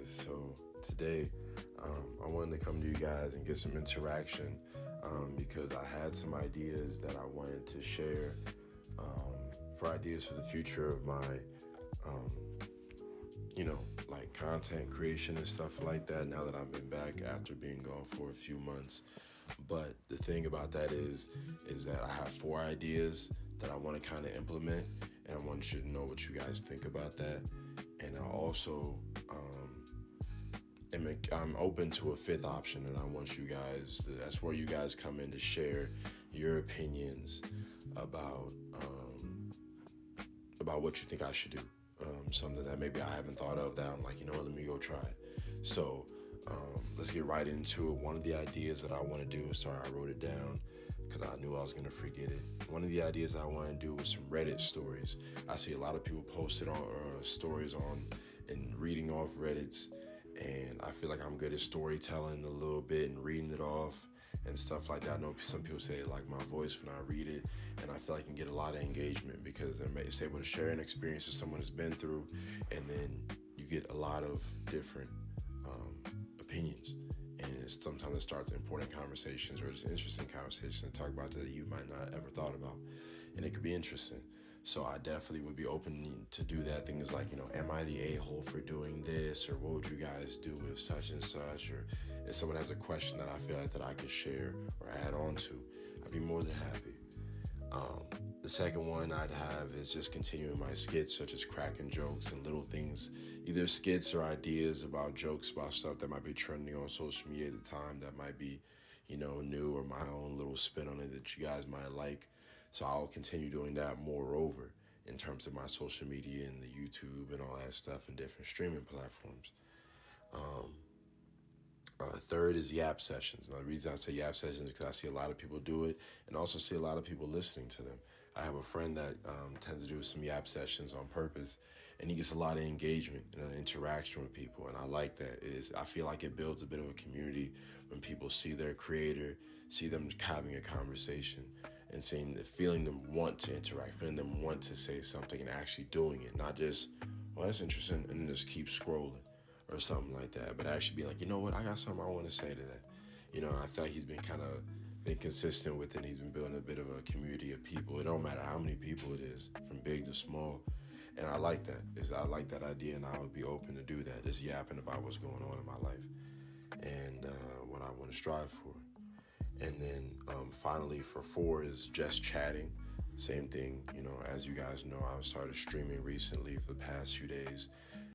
So today, I wanted to come to you guys and get some interaction because I had some ideas that I wanted to share for ideas for the future of my, um, like content creation and stuff like that. Now that I've been back after being gone for a few months, but the thing about that is that I have four ideas that I want to kind of implement, and I want you to know what you guys think about that. And I also I'm open to a fifth option, and I want you guys. That's where you guys come in to share your opinions about about what you think I should do. Something that maybe I haven't thought of that I'm like, let me go try it. So let's get right into it. One of the ideas that I want to do, sorry, I wrote it down because I knew I was going to forget it. One of the ideas I want to do is some Reddit stories. I see a lot of people posted on stories on and reading off Reddits, and I feel like I'm good at storytelling a little bit and reading it off and stuff like that. I know some people say they like my voice when I read it, and I feel like I can get a lot of engagement because it's able to share an experience that someone has been through, and then you get a lot of different opinions. And sometimes it starts important conversations or just interesting conversations and talk about that you might not ever thought about, and it could be interesting. So I definitely would be open to do that. Things like, am I the a-hole for doing this? Or what would you guys do with such and such? Or if someone has a question that I feel like that I could share or add on to, I'd be more than happy. The second one I'd have is just continuing my skits, such as cracking jokes and little things, either skits or ideas about jokes about stuff that might be trending on social media at the time that might be, new, or my own little spin on it that you guys might like. So I'll continue doing that moreover in terms of my social media and the YouTube and all that stuff and different streaming platforms. Third is Yap sessions. Now, the reason I say Yap sessions is because I see a lot of people do it and also see a lot of people listening to them. I have a friend that tends to do some Yap sessions on purpose, and he gets a lot of engagement and an interaction with people, and I like that. I feel like it builds a bit of a community when people see their creator, see them having a conversation, and feeling them want to interact, feeling them want to say something and actually doing it, not just, well, that's interesting, and then just keep scrolling or something like that, but actually be like, you know what, I got something I want to say to that. I feel like he's been consistent with it, and he's been building a bit of a community of people. It don't matter how many people it is, from big to small. And I like that. I like that idea, and I would be open to do that, just yapping about what's going on in my life and what I want to strive for. And then finally, for four is just chatting. Same thing, as you guys know, I started streaming recently for the past few days.